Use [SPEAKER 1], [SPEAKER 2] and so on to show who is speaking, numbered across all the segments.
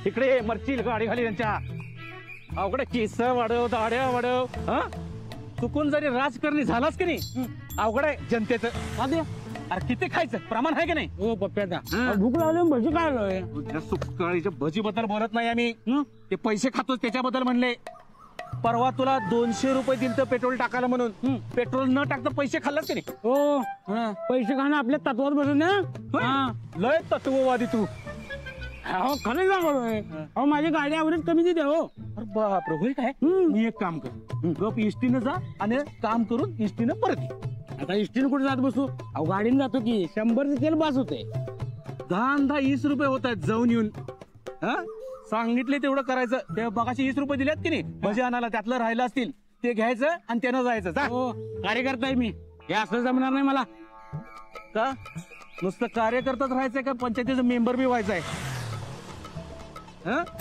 [SPEAKER 1] इकडे मरची गाडी खाली त्यांच्या अवघडे केस वाढव दाड्या वाढव. हा चुकून जरी राजकारणी झालाच की नाही अवघड आहे जनतेचं. अरे किती खायचं प्रमाण आहे की नाही.
[SPEAKER 2] हो पप्प्याचा भूक लागली भजी काय
[SPEAKER 1] सुकाळीच्या भजी बद्दल बोलत नाही आम्ही. ते पैसे खातोच त्याच्याबद्दल म्हणले. परवा तुला 200 रुपये दिल तर पेट्रोल टाकायला म्हणून पेट्रोल न टाकता पैसे खाल्लास की नाही.
[SPEAKER 2] हो पैसे खाणं आपल्या तत्वात बसून ना.
[SPEAKER 1] लय तत्ववादी तू.
[SPEAKER 2] हो खरं सांगतोय. अहो माझी गाडी ऍव्हरेज कमी देते हो.
[SPEAKER 1] अरे बापरे होय काय. मी एक काम कर गप इष्टीनं जा आणि काम करून इष्टीनं परत ये.
[SPEAKER 2] आता इष्टीनं कुठे जात बसू. अहो गाडीने जातो की 100 तेल बास होते.
[SPEAKER 1] 10-20 रुपये होत आहेत जाऊन येऊन. हा सांगितले तेवढं करायचं. ते बघाशी 20 रुपये दिलेत की नाही भजी आणायला त्यातलं राहिलं असतील ते घ्यायचं आणि त्यानं जायचं. जा
[SPEAKER 2] हो कार्यकर्ता आहे मी. हे असं जमणार नाही मला.
[SPEAKER 1] का नुसतं कार्यकर्ताच राहायचंय का पंचायतीचं मेंबर बी व्हायचंय.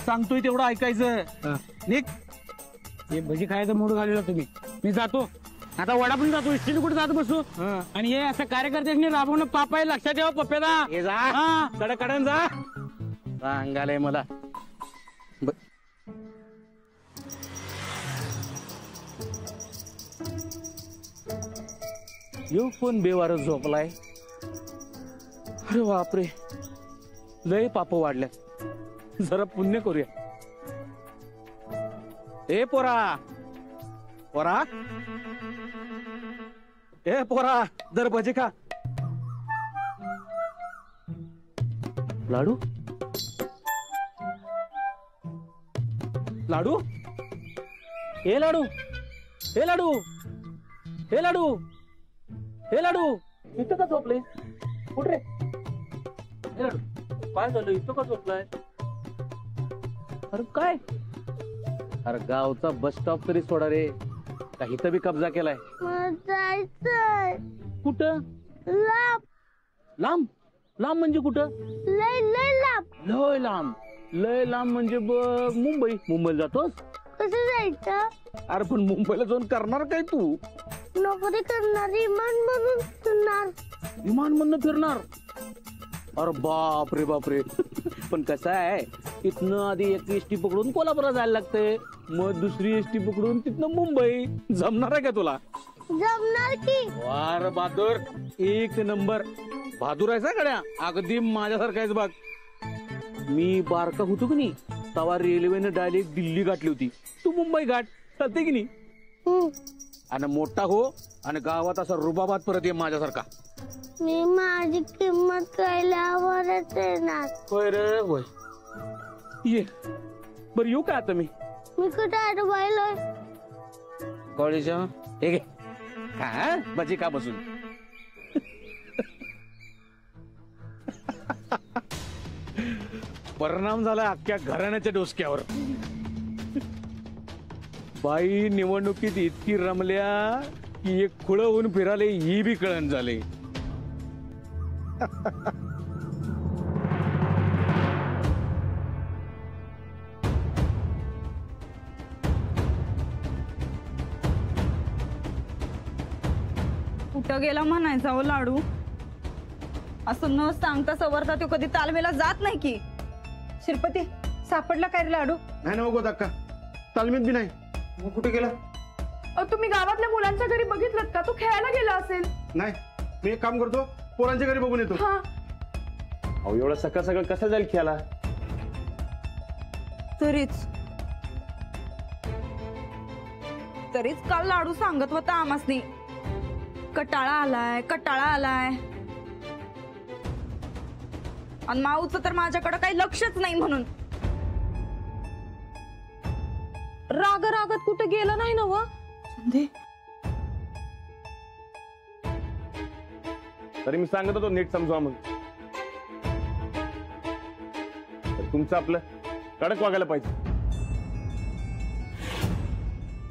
[SPEAKER 1] सांगतोय तेवढं ऐकायचं. निक
[SPEAKER 2] हे भजी खायचं मूड घालेला तुम्ही. मी जातो आता वडा पण जातो. इष्टीने कुठे जात बसू. आणि हे असं कार्यकर्त्यांनी राबवणं पाप आहे. लक्षात ठेवा पप्प्याला.
[SPEAKER 1] हे जा कडकडन जा सांगालय मला. येऊ कोण बेवार झोपलाय. अरे बापरे लय पाप वाढल्या. जरा पुण्य करूया. ए पोरा पोरा ए पोरा जर भजी खा. लाडू लाडू हे लाडू हे लाडू हे लाडू हे लाडू इथं का झोपले. कुठे रे हे लाडू काय झालं इथं का झोपलाय. अरे काय अरे गावचा बस स्टॉप तरी सोडा रे. का इथं बी कब्जा केलाय. कुठं
[SPEAKER 3] लांब
[SPEAKER 1] लांब लांब म्हणजे कुठं.
[SPEAKER 3] लय लय लांब.
[SPEAKER 1] लय लांब लय लांब म्हणजे मुंबईला जातोस.
[SPEAKER 3] कसं जायचं.
[SPEAKER 1] अरे पण मुंबईला जाऊन करणार काय तू.
[SPEAKER 3] नोकरी करणार विमान म्हणून फिरणार.
[SPEAKER 1] विमान म्हणून फिरणार. अरे बाप रे बाप रे. पण कसं आहे इथनं आधी एक एसटी पकडून कोल्हापूरला जायला लागते. मग दुसरी एसटी पकडून तिथनं मुंबई. जमणार आहे का तुला.
[SPEAKER 3] जमणार की.
[SPEAKER 1] वार बहादूर एक नंबर. बहादूर आहेस गड्या. अगदी माझ्यासारखा आहेस बघ. मी बारका होतो की नाही तेव्हा रेल्वेने डायरेक्ट दिल्ली गाठली होती. तू मुंबई गाठ चालते की नाही. आणि मोठा हो आणि गावात असा रुबाबात परत ये माझ्यासारखा.
[SPEAKER 3] मी माझी किंमत कळल्यावरच येणार.
[SPEAKER 1] होय रे होय. ये बर येऊ का आता मी
[SPEAKER 3] कुठे अडवायलोय.
[SPEAKER 1] कॉलेज हे घे का भजी का बसून. परिणाम झाला अख्ख्या घराण्याच्या डोसक्यावर. बाई निवडणुकीत इतकी रमल्या की एक खुळं होऊन फिराले ही बी कळण झाले.
[SPEAKER 4] कुठं गेला म्हणायचा हो लाडू. असं न सांगता सवरता तो कधी तालमेला जात नाही की. शिरपती सापडला काय रे लाडू.
[SPEAKER 5] नाही ना बघ अक्का तालमीत बी नाही. मग कुठे गेला.
[SPEAKER 4] तुम्ही गावातल्या मुलांच्या घरी बघितलं का. तो खेळायला गेला असेल.
[SPEAKER 5] नाही मी एक काम करतो पोरांच्या घरी बघून येतो.
[SPEAKER 1] अहो एवढं सकाळ सकाळ कसं जाईल खेळायला.
[SPEAKER 4] तरीच काल लाडू सांगत होता आमासनी कटाळा आलाय कटाळा आलाय. आणि माऊचं तर माझ्याकडे काही लक्षच नाही म्हणून. राग रागत कुठे गेलं नाही ना व.
[SPEAKER 5] तरी मी सांगत होतो नीट समजवा म्हणून. तुमचं आपलं कडक वागायला पाहिजे.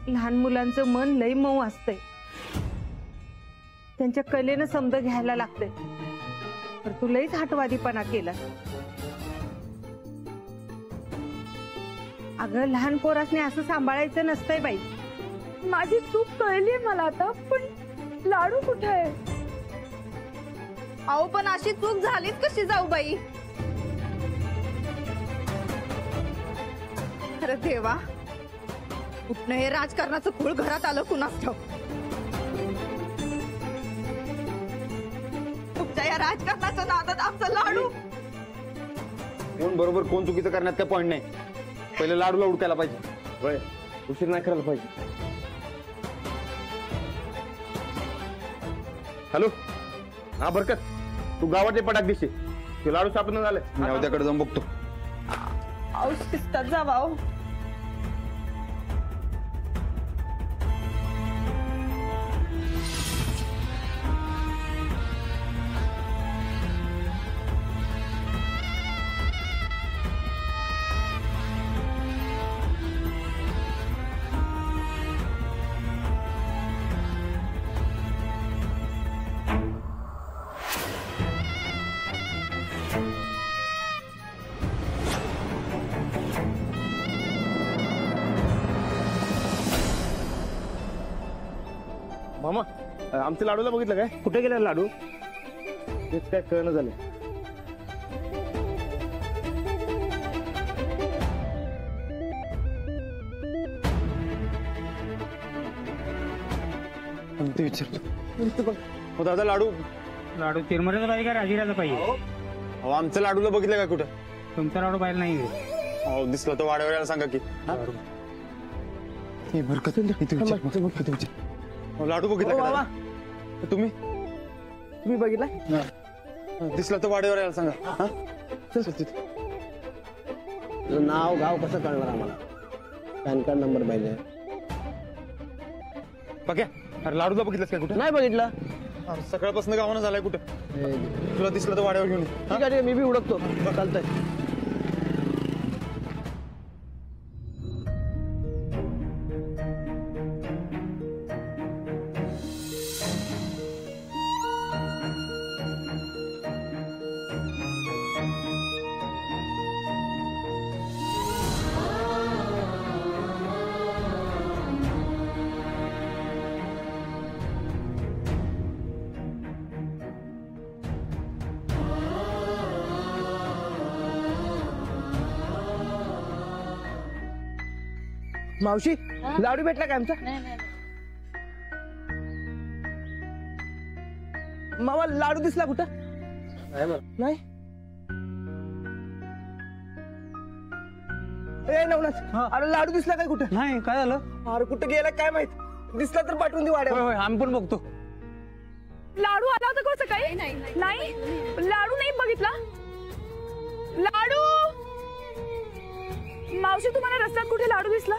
[SPEAKER 4] लहान मुलांचं मन लई मऊ असतंय. त्यांच्या कलेनं समज घ्यायला लागतंय. तर तू लईच हटवादीपणा केला. अगं लहान पोरासने असं सांभाळायचं नसतंय बाई. माझी चूक कळली मला आता. पण लाडू कुठे आहे. अहो पण अशी चूक झालीच कशी जाऊ बाई? खरं देवा, कुठनं हे राजकारणाचं खूळ घरात आलं कुणास ठाऊक. तुमच्या या राजकारणाच्या नादात आमचा लाडू.
[SPEAKER 5] कोण बरोबर कोण चुकीचं करण्यात काय पॉईंट नाही. पहिले लाडूला उडकायला पाहिजे. उशीर नाही करायला पाहिजे. हॅलो, हा बरकत, तू गावातले पटाक दिसते. ते लाडू सापडणं झालं. मी उद्याकडे जाऊन बघतो.
[SPEAKER 4] अहो शिस्तात जावा. अहो
[SPEAKER 5] मामा, आमच्या लाडूला बघितलं काय? कुठे गेला लाडू? तेच काय कळणं झालं. ते विचारतो. हो दादा, लाडू
[SPEAKER 2] लाडू चिरमऱ्याचा पाहिजे का राजीराचा पाहिजे?
[SPEAKER 5] हो, आमच्या लाडूला बघितलं का कुठं?
[SPEAKER 2] तुमचा लाडू पाहिजे नाही.
[SPEAKER 5] हो, दिसलं तर वाड्यावर यायला सांगा की. बरकत, लाडू बघितला का? तुम्ही बघितला? दिसला तर वाड्यावर यायला सांगा.
[SPEAKER 6] नाव गाव कसं कळणार आम्हाला? पॅन कार्ड नंबर पाहिजे.
[SPEAKER 5] बघ्या, अरे लाडूला बघितलंस का कुठं?
[SPEAKER 6] नाही बघितलं.
[SPEAKER 5] सकाळपासून गावानं झालाय कुठं? तुला दिसलं तर वाड्यावर घेऊन ये.
[SPEAKER 6] ठीक आहे, मी बी उडकतो. चालतंय. मावशी, लाडू भेटला का आमचा? मामा, लाडू दिसला कुठं? नाही. ए नवनाथ, अरे लाडू दिसला काय कुठं?
[SPEAKER 2] नाही, काय झालं?
[SPEAKER 6] अरे कुठं गेला काय माहित. दिसला तर पाठवून दे वाड्यावर.
[SPEAKER 2] होय, आम्ही पण बघतो.
[SPEAKER 7] लाडू आला होता का सकाळी? नाही, लाडू नाही बघितला. लाडू, मावशी तुम्हाला रस्त्यात कुठे लाडू दिसला?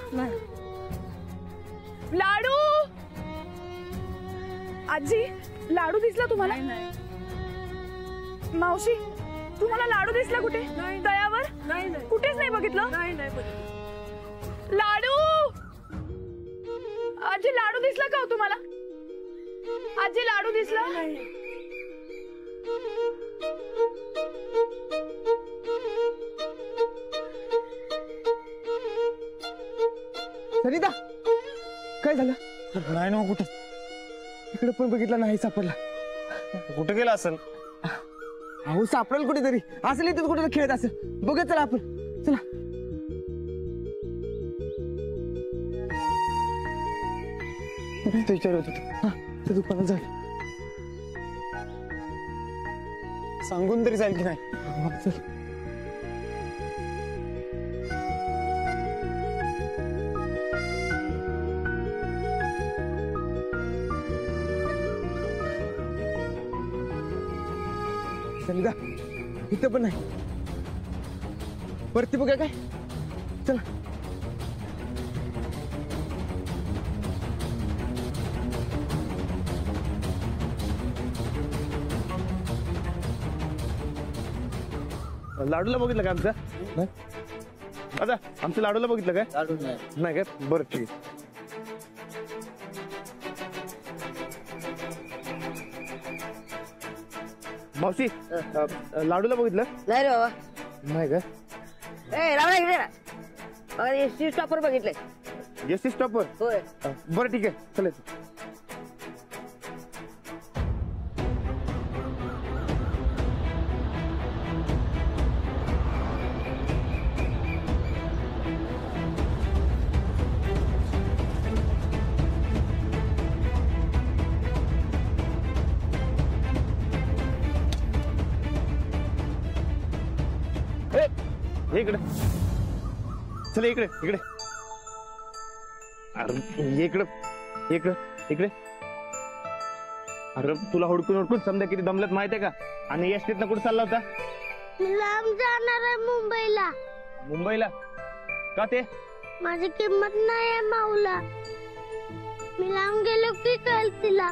[SPEAKER 7] लाडू, आजी लाडू दिसला तुम्हाला? मावशी तुम्हाला लाडू दिसला कुठे? तळ्यावर? कुठेच नाही बघितलं. लाडू, आजी लाडू दिसला का हो तुम्हाला? आजी लाडू दिसला?
[SPEAKER 6] सरिता, काय झालं?
[SPEAKER 5] नाही ना, कुठं?
[SPEAKER 6] इकडे पण बघितला नाही, सापडला.
[SPEAKER 5] कुठं गेला असेल?
[SPEAKER 6] अहो सापडेल कुठेतरी. असेल इथेच कुठे खेळत असेल. बघत चला आपण. चला.
[SPEAKER 5] विचारत होतो.
[SPEAKER 6] हा, त्या दुकानात जाईल.
[SPEAKER 5] सांगून तरी जाईल की नाही?
[SPEAKER 6] चल. सरिता, इथं पण नाही. वरती बघा काय. चला.
[SPEAKER 5] लाडूला बघितलं का आमच्या? दादा, आमच्या लाडूला बघितलं काय?
[SPEAKER 6] लाडू नाही.
[SPEAKER 5] नाही काय? बरं, ठीक आहे. मावशी, लाडूला बघितलं?
[SPEAKER 8] नाही रे बाबा.
[SPEAKER 5] नाही का?
[SPEAKER 8] ए रावणा इकडे ना. एसटी स्टॉपवर बघितलंय.
[SPEAKER 5] एसटी स्टॉपवर?
[SPEAKER 8] होय.
[SPEAKER 5] बरं, ठीक आहे, चला. हे इकडे चल इकडे इकडे अरे ये इकडे इकडे इकडे अरे तुला हुडकून हुडकून समजा किती दमलत माहितीये का आणि एसटीतनं कुठे चालला होता
[SPEAKER 3] मी लांब जाणार आहे मुंबईला.
[SPEAKER 5] मुंबईला का ते
[SPEAKER 3] माझी किंमत नाही आहे माऊला. मी लांब गेलो की कळेल तिला.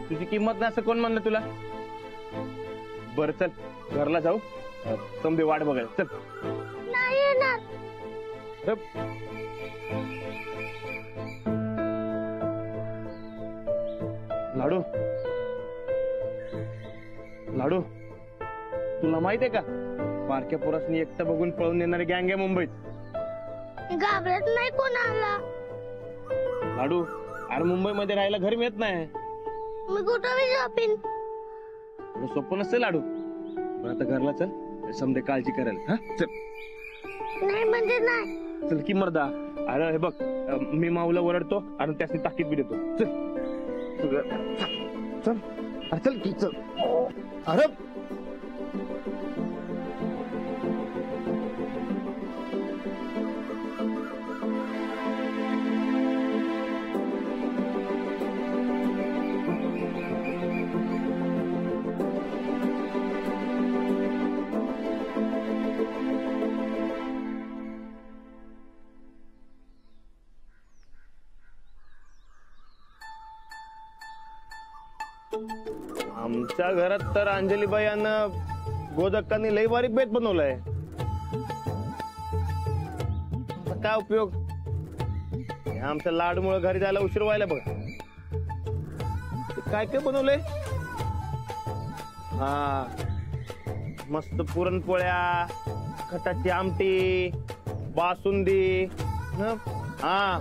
[SPEAKER 5] तुझी किंमत नाही असं कोण म्हणलं तुला बरं चल घरला जाऊ समजे वाट बघायला चल
[SPEAKER 3] नाही येणार.
[SPEAKER 5] लाडू लाडू तुला माहित आहे का बारक्या पोरासनी एकटं बघून पळून येणारी गँग आहे मुंबईत.
[SPEAKER 3] मी घाबरत नाही कोणाला.
[SPEAKER 5] लाडू अरे मुंबईमध्ये राहायला घर मिळत नाही
[SPEAKER 3] मी कुठं बी झोपीन.
[SPEAKER 5] सोपं नसतं लाडू बरं आता घरला चल समजे काळजी करायला हा चल
[SPEAKER 3] नाही म्हणजे नाही.
[SPEAKER 5] चल की मर्दा अरे हे बघ मी माऊला ओरडतो आणि त्यासनी ताकीद बी देतो चल चल अरे चल की चल अरे आमच्या घरात तर अंजलीबाई आणि गोदक्कांनी लई बारीक बेत बनवलाय. काय उपयोग आमच्या लाडूमुळे घरी जायला उशीर व्हायला बघा. काय काय बनवलंय हा मस्त पुरणपोळ्या खटाची आमटी बासुंदी हा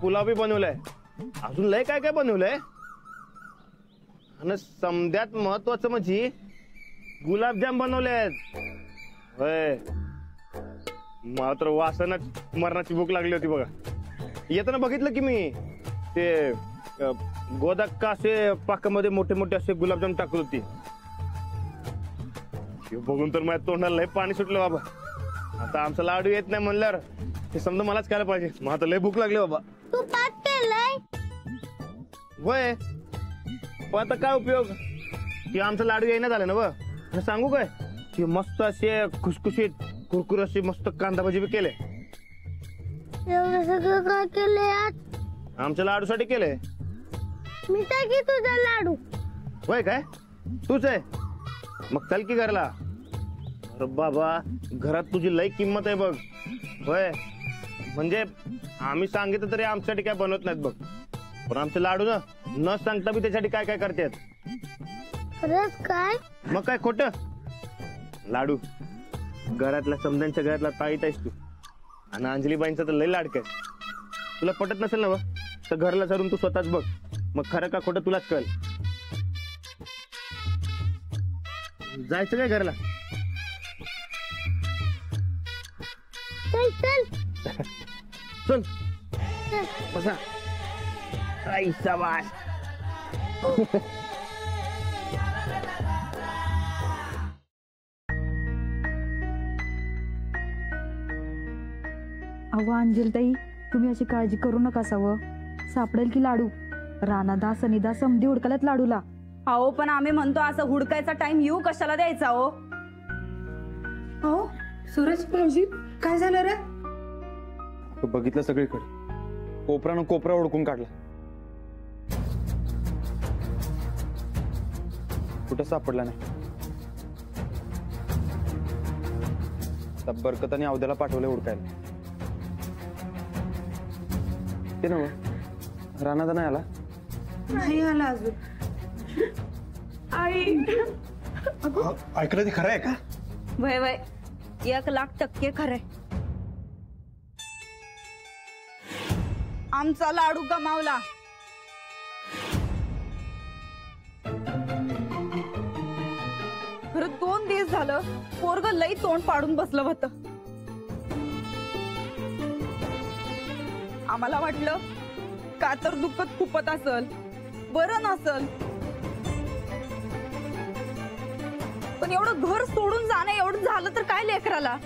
[SPEAKER 5] पुलाव बी बनवलाय. अजून लय काय काय बनवलंय आणि समद्यात महत्वाचं म्हणजे गुलाबजाम बनवलेत. होय मात्र वासनात मरणाची भूक लागली होती बघा. येताना बघितलं की मी ते गोदक्का असे पाकामध्ये मोठे मोठे असे गुलाबजाम टाकत होती. बघून तर माझ्या तोंडाला लय पाणी सुटलं बाबा. आता आमचा लाडू येत नाही म्हणल्यावर हे समजा मलाच खायला पाहिजे. मग आता लय भूक लागली बाबा.
[SPEAKER 3] तू पाक केलंय.
[SPEAKER 5] होय पण आता काय उपयोग की आमचा लाडू येईना झालं ना ब सांगू काय की मस्त असे खुसखुशीत कुरकुर असे मस्त कांदा भाजी बी केले.
[SPEAKER 3] एवढं सगळं काय केलंय आज.
[SPEAKER 5] आमच्या लाडूसाठी केले.
[SPEAKER 3] मी काय की तुझा लाडू.
[SPEAKER 5] होय काय तूच आहे मग चल की घरला. अरे बाबा घरात तुझी लई किंमत आहे बघ. होय म्हणजे आम्ही सांगितलं तरी आमच्यासाठी काय बनवत नाहीत बघ. पण आमचे लाडू ना न सांगता बी त्यासाठी काय काय करतात.
[SPEAKER 3] खरंच काय
[SPEAKER 5] मग काय खोट लाडू घरातल्या समजांच्या घरातला ताईत आहेस तू आणि अंजलीबाईंचा तर लय लाडक आहे. तुला पटत नसेल ना तर घरला चरून तू स्वतःच बघ मग खरं का खोटं तुलाच कळेल. जायचं काय घरला
[SPEAKER 3] चल चल
[SPEAKER 5] चल बसा आई शाबाश.
[SPEAKER 9] अहो अंजलताई तुम्ही अशी काळजी करू नका सावं. सापडेल की लाडू. रानादा सनिदा समधी हुडकल्यात लाडूला.
[SPEAKER 4] अहो पण आम्ही म्हणतो असं हुडकायचा टाइम येऊ कशाला द्यायचा हो.
[SPEAKER 7] हो सूरज भाऊजी काय झालं रे.
[SPEAKER 5] बघितलं सगळीकडे कोपरा न कोपरा ओळखून काढला. कुठं सापडला नाही. बरकत आणि अवध्याला पाठवले हुडकायला. ते ना रानादा नाही आला.
[SPEAKER 7] नाही आला अजून. आई
[SPEAKER 10] ऐकलं ते खरं आहे का.
[SPEAKER 4] वय वय 1,00,000% खरंय. आमचा लाडू गमावला. खरं 2 दिवस झालं पोरग लई तोंड पाडून बसलं होतं. आम्हाला वाटलं का तर दुःखत खूपत असल बरं नसल. पण एवढं घर सोडून जाणं एवढं झालं तर काय लेकराला.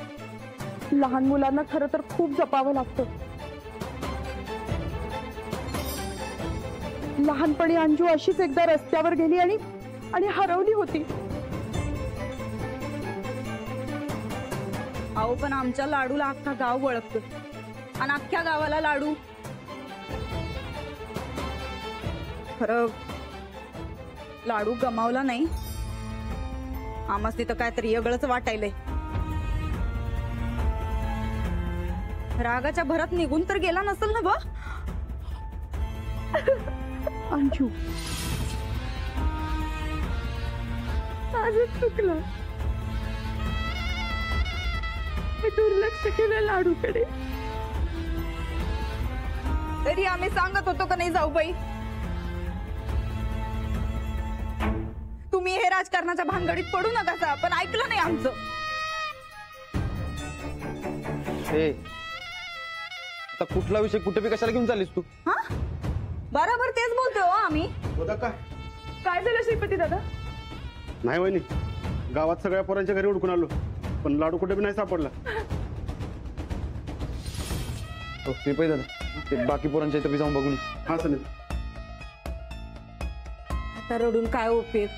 [SPEAKER 7] लहान मुलांना खरं तर खूप जपावं लागतं. लहानपणी अंजू अशीच एकदा रस्त्यावर गेली आणि हरवली होती.
[SPEAKER 4] अहो पण आमच्या लाडूला अख्खा गाव ओळखतं आणि अख्ख्या गावाला लाडू. खरं लाडू गमावला नाही. आम्हास तिथं काहीतरी वेगळंच वाटायलंय. रागाच्या भरात निघून तर गेला नसेल ना बा.
[SPEAKER 7] अंजू माझं चुकलं. मी दुर्लक्ष केलं लाडूकडे.
[SPEAKER 4] तरी आम्ही सांगत होतो का नाही जाऊबाई, तुम्ही हे राजकारणाच्या भानगडीत पडू नका, पण ऐकलं नाही आमचं.
[SPEAKER 6] आता कुठला विषय कुठे बी कशाला घेऊन चाललीस तू?
[SPEAKER 4] हा बरोबर तेच बोलतोय हो आम्ही.
[SPEAKER 7] काय झालं श्रीपती दादा?
[SPEAKER 10] नाही वहिनी, गावात सगळ्या पोरांच्या घरी उडकून आलो, पण लाडू कुठे बी नाही सापडला.
[SPEAKER 6] ते पाहिजे दादा, ते बाकी पोरांच्या इथं बी जाऊन बघून.
[SPEAKER 10] हा सर.
[SPEAKER 8] आता रडून काय उपयोग?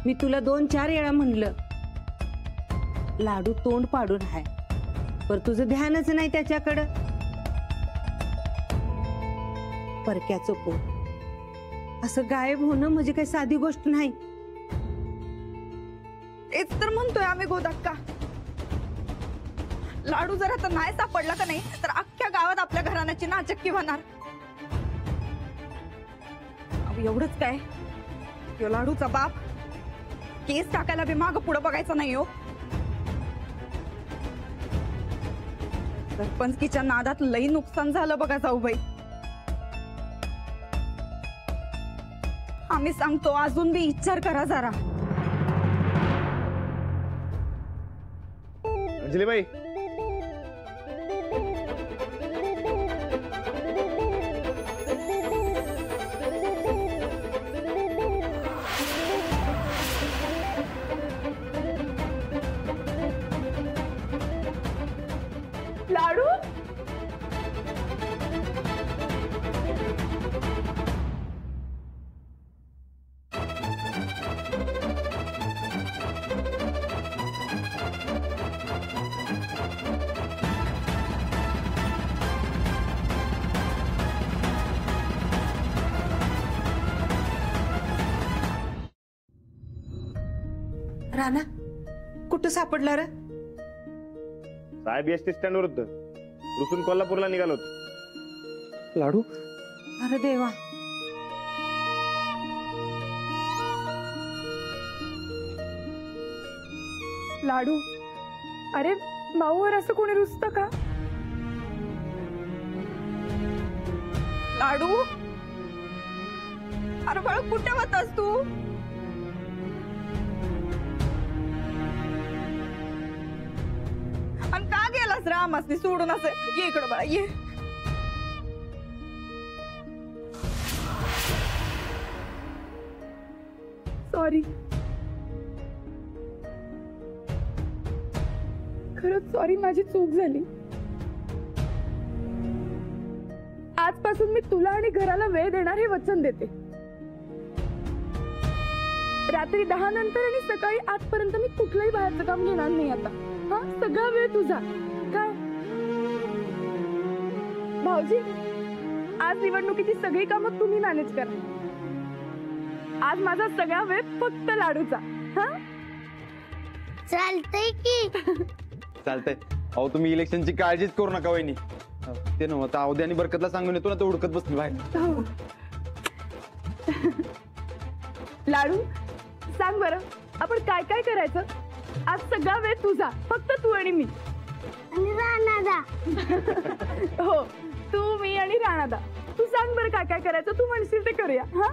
[SPEAKER 8] मी तुला 2-4 वेळा म्हणलं लाडू तोंड पाडून हाय, पर तुझं ध्यानच नाही त्याच्याकडं. परक्याचं पोट असं गायब होणं म्हणजे काही साधी गोष्ट नाही.
[SPEAKER 4] तेच तर म्हणतोय आम्ही गोदाक्का. लाडू जर आता नाही सापडला का नाही तर अख्ख्या गावात आपल्या घराण्याची नाचक्की होणार. एवढंच काय, यो लाडूचा बाप केस टाकायला बी माग पुढं बघायचं नाही हो. सरपंचकीच्या नादात लई नुकसान झालं बघा जाऊबाई. आम्ही सांगतो अजून बी विचार करा जरा.
[SPEAKER 5] अंजलीबाई,
[SPEAKER 7] लाडू
[SPEAKER 8] राणा कुठं सापडला रे?
[SPEAKER 5] साहेब एसटी स्टँडवर होतं, रुसून कोल्हापूरला निघालो होतो.
[SPEAKER 6] लाडू?
[SPEAKER 8] अरे देवा,
[SPEAKER 7] लाडू, अरे माऊवर असं कोणी रुसतं का?
[SPEAKER 4] लाडू, अरे बाळ कुठे होतास तू? आणि का गेलास रामासनी सोडून? असं ये इकडं बाळा ये.
[SPEAKER 7] सॉरी, खरंच सॉरी, माझी चूक झाली. आजपासून मी तुला आणि घराला वेळ देणार हे वचन देते. रात्री 10 नंतर आणि सकाळी 8 पर्यंत मी कुठलंही बाहेरचं काम घेणार नाही आता. हा सगळा वेळ तुझा. काय भाऊजी, आज निवडणुकीची सगळी कामं तुम्ही मॅनेज करा. आज माझा सगळा वेळ फक्त लाडूचा. हा
[SPEAKER 3] चालतंय की?
[SPEAKER 6] चालतंय. अहो तुम्ही इलेक्शनची काळजीच करू नका वहिनी. ते नव्हतं अवधी आणि बरकतला सांगून येतो ना, तो उडकत बसली बाहेर.
[SPEAKER 7] लाडू सांग बरं, आपण काय काय करायचं? आज सगळा वेळ तुझा, फक्त तू आणि मी.
[SPEAKER 3] आणि राणादा.
[SPEAKER 7] हो, तू, मी आणि राणादा. तू सांग बरं काय काय करायचं, तू म्हणशील ते करूया. हा